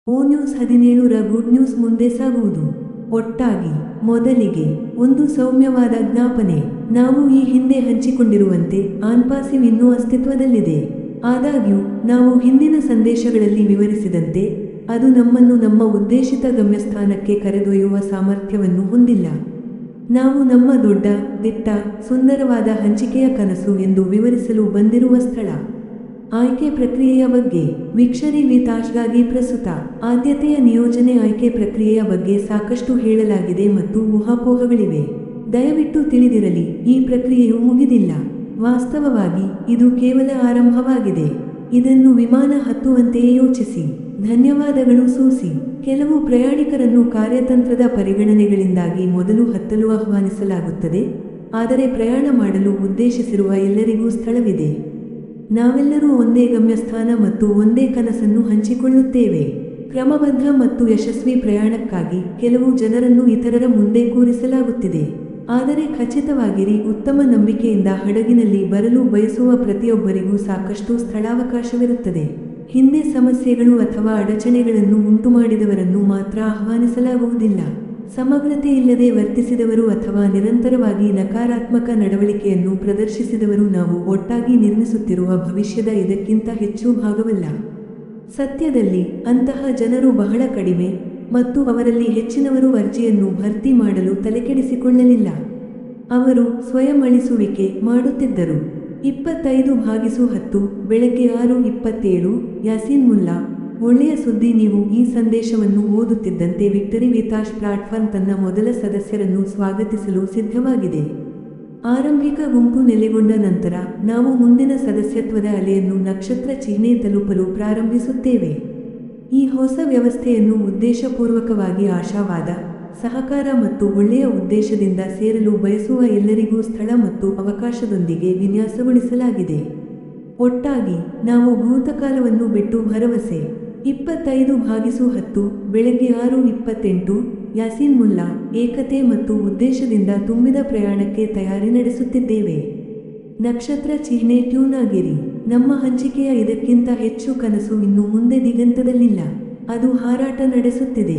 O News 17 ರ good news ಮುಂದೆ ಸಾಗುವುದು. ಒಟ್ಟಾಗಿ ಮೊದಲಿಗೆ ಒಂದು ಸೌಮ್ಯವಾದ ಜ್ಞಾಪನೆ. ನಾವು ಈ ಹಿಂದೆ ಹಂಚಿಕೊಂಡಿರುವಂತೆ ಆನ್ಪಾಸಿವ್ ಇನ್ನೂ ಅಸ್ತಿತ್ವದಲ್ಲಿದೆ. ಆದಾಗ್ಯೂ ನಾವು ಹಿಂದಿನ ಸಂದೇಶಗಳಲ್ಲಿ ವಿವರಿಸಿದಂತೆ ಅದು ನಮ್ಮನ್ನು ನಮ್ಮ ಉದ್ದೇಶಿತ ಗಮ್ಯಸ್ಥಾನಕ್ಕೆ ಕರೆದೊಯ್ಯುವ ಸಾಮರ್ಥ್ಯವನ್ನು ಹೊಂದಿಲ್ಲ. ನಾವು ನಮ್ಮ ದೊಡ್ಡ, ದಿಟ್ಟ, ಸುಂದರವಾದ ಹಂಚಿಕೆಯ ಕನಸು ಎಂದು ವಿವರಿಸಲು ಬಂದಿರುವ ಸ್ಥಳ. ಆಯ್ಕೆ ಪ್ರಕ್ರಿಯೆಯ ಬಗ್ಗೆ ವೀಕ್ಷರಿ ವಿತಾಶ್ಗಾಗಿ ಪ್ರಸ್ತುತ ಆದ್ಯತೆಯ ನಿಯೋಜನೆ. ಆಯ್ಕೆ ಪ್ರಕ್ರಿಯೆಯ ಬಗ್ಗೆ ಸಾಕಷ್ಟು ಹೇಳಲಾಗಿದೆ ಮತ್ತು ಊಹಾಪೋಹಗಳಿವೆ. ದಯವಿಟ್ಟು ತಿಳಿದಿರಲಿ, ಈ ಪ್ರಕ್ರಿಯೆಯು ಮುಗಿದಿಲ್ಲ. ವಾಸ್ತವವಾಗಿ ಇದು ಕೇವಲ ಆರಂಭವಾಗಿದೆ. ಇದನ್ನು ವಿಮಾನ ಹತ್ತುವಂತೆಯೇ ಯೋಚಿಸಿ. ಧನ್ಯವಾದಗಳು ಸೂಸಿ. ಕೆಲವು ಪ್ರಯಾಣಿಕರನ್ನು ಕಾರ್ಯತಂತ್ರದ ಪರಿಗಣನೆಗಳಿಂದಾಗಿ ಮೊದಲು ಹತ್ತಲು ಆಹ್ವಾನಿಸಲಾಗುತ್ತದೆ, ಆದರೆ ಪ್ರಯಾಣ ಮಾಡಲು ಉದ್ದೇಶಿಸಿರುವ ಎಲ್ಲರಿಗೂ ಸ್ಥಳವಿದೆ. ನಾವೆಲ್ಲರೂ ಒಂದೇ ಗಮ್ಯಸ್ಥಾನ ಮತ್ತು ಒಂದೇ ಕನಸನ್ನು ಹಂಚಿಕೊಳ್ಳುತ್ತೇವೆ. ಕ್ರಮಬದ್ಧ ಮತ್ತು ಯಶಸ್ವಿ ಪ್ರಯಾಣಕ್ಕಾಗಿ ಕೆಲವು ಜನರನ್ನು ಇತರರ ಮುಂದೆ ಕೂರಿಸಲಾಗುತ್ತಿದೆ. ಆದರೆ ಖಚಿತವಾಗಿರಿ, ಉತ್ತಮ ನಂಬಿಕೆಯಿಂದ ಹಡಗಿನಲ್ಲಿ ಬರಲು ಬಯಸುವ ಪ್ರತಿಯೊಬ್ಬರಿಗೂ ಸಾಕಷ್ಟು ಸ್ಥಳಾವಕಾಶವಿರುತ್ತದೆ. ಹಿಂದೆ ಸಮಸ್ಯೆಗಳು ಅಥವಾ ಅಡಚಣೆಗಳನ್ನು ಉಂಟುಮಾಡಿದವರನ್ನು ಮಾತ್ರ ಆಹ್ವಾನಿಸಲಾಗುವುದಿಲ್ಲ. ಸಮಗ್ರತೆ ಇಲ್ಲದೆ ವರ್ತಿಸಿದವರು ಅಥವಾ ನಿರಂತರವಾಗಿ ನಕಾರಾತ್ಮಕ ನಡವಳಿಕೆಯನ್ನು ಪ್ರದರ್ಶಿಸಿದವರು ನಾವು ಒಟ್ಟಾಗಿ ನಿರ್ಮಿಸುತ್ತಿರುವ ಭವಿಷ್ಯದ ಇದಕ್ಕಿಂತ ಹೆಚ್ಚು ಭಾಗವಲ್ಲ. ಸತ್ಯದಲ್ಲಿ ಅಂತಹ ಜನರು ಬಹಳ ಕಡಿಮೆ, ಮತ್ತು ಅವರಲ್ಲಿ ಹೆಚ್ಚಿನವರು ಅರ್ಜಿಯನ್ನು ಭರ್ತಿ ಮಾಡಲು ತಲೆಕೆಡಿಸಿಕೊಳ್ಳಲಿಲ್ಲ. ಅವರು ಸ್ವಯಂ ಅಳಿಸುವಿಕೆ ಮಾಡುತ್ತಿದ್ದರು. 25/10 ಬೆಳಗ್ಗೆ 6:27 ಯಾಸೀನ್ ಮುಲ್ಲಾ. ಒಳ್ಳೆಯ ಸುದ್ದಿ, ನೀವು ಈ ಸಂದೇಶವನ್ನು ಓದುತ್ತಿದ್ದಂತೆ ವಿಕ್ಟರಿ ವಿತಾಶ್ ಪ್ಲಾಟ್ಫಾರ್ಮ್ ತನ್ನ ಮೊದಲ ಸದಸ್ಯರನ್ನು ಸ್ವಾಗತಿಸಲು ಸಿದ್ಧವಾಗಿದೆ. ಆರಂಭಿಕ ಗುಂಪು ನೆಲೆಗೊಂಡ ನಂತರ ನಾವು ಮುಂದಿನ ಸದಸ್ಯತ್ವದ ಅಲೆಯನ್ನು ನಕ್ಷತ್ರ ಚಿಹ್ನೆ ತಲುಪಲು ಪ್ರಾರಂಭಿಸುತ್ತೇವೆ. ಈ ಹೊಸ ವ್ಯವಸ್ಥೆಯನ್ನು ಉದ್ದೇಶಪೂರ್ವಕವಾಗಿ ಆಶಾವಾದ, ಸಹಕಾರ ಮತ್ತು ಒಳ್ಳೆಯ ಉದ್ದೇಶದಿಂದ ಸೇರಲು ಬಯಸುವ ಎಲ್ಲರಿಗೂ ಸ್ಥಳ ಮತ್ತು ಅವಕಾಶದೊಂದಿಗೆ ವಿನ್ಯಾಸಗೊಳಿಸಲಾಗಿದೆ. ಒಟ್ಟಾಗಿ ನಾವು ಭೂತಕಾಲವನ್ನು ಬಿಟ್ಟು ಭರವಸೆ. 25/10 ಬೆಳಗ್ಗೆ 6:28 ಯಾಸೀನ್ ಮುಲ್ಲಾ. ಏಕತೆ ಮತ್ತು ಉದ್ದೇಶದಿಂದ ತುಂಬಿದ ಪ್ರಯಾಣಕ್ಕೆ ತಯಾರಿ ನಡೆಸುತ್ತಿದ್ದೇವೆ. ನಕ್ಷತ್ರ ಚಿಹ್ನೆ ಟ್ಯೂನ್ ಆಗಿರಿ. ನಮ್ಮ ಹಂಚಿಕೆಯ ಇದಕ್ಕಿಂತ ಹೆಚ್ಚು ಕನಸು ಇನ್ನು ಮುಂದೆ ದಿಗಂತದಲ್ಲಿಲ್ಲ. ಅದು ಹಾರಾಟ ನಡೆಸುತ್ತಿದೆ.